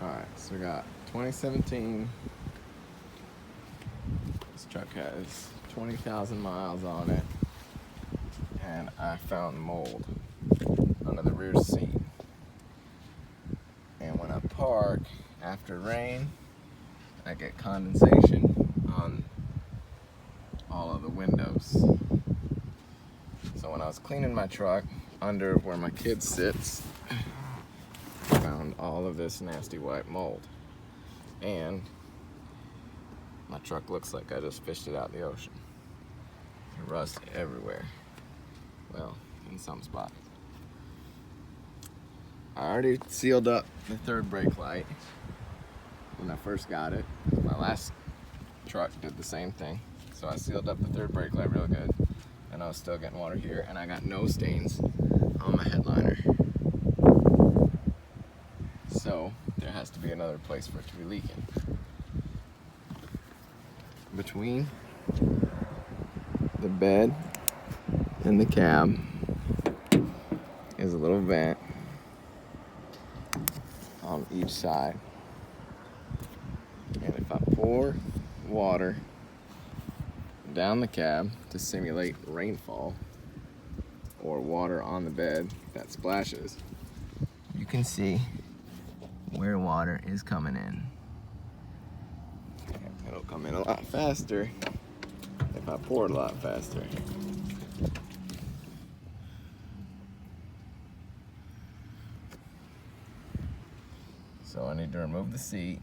Alright, so we got 2017. This truck has 20,000 miles on it. And I found mold under the rear seat. And when I park after rain, I get condensation on all of the windows. So when I was cleaning my truck under where my kid sits, I found all of this nasty white mold. And my truck looks like I just fished it out of the ocean. Rust everywhere. Well, in some spots. I already sealed up the third brake light when I first got it. My last truck did the same thing. So I sealed up the third brake light real good. And I was still getting water here. And I got no stains on my headliner. So there has to be another place for it to be leaking. Between the bed and the cab is a little vent on each side. And if I pour water down the cab to simulate rainfall or water on the bed that splashes, you can see where water is coming in. It'll come in a lot faster if I pour it a lot faster. So I need to remove the seat.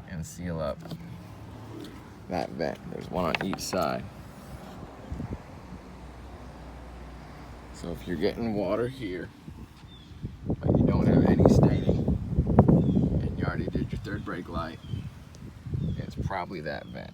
And seal up that vent. There's one on each side. So if you're getting water here, but you don't have any staining, and you already did your third brake light, it's probably that vent.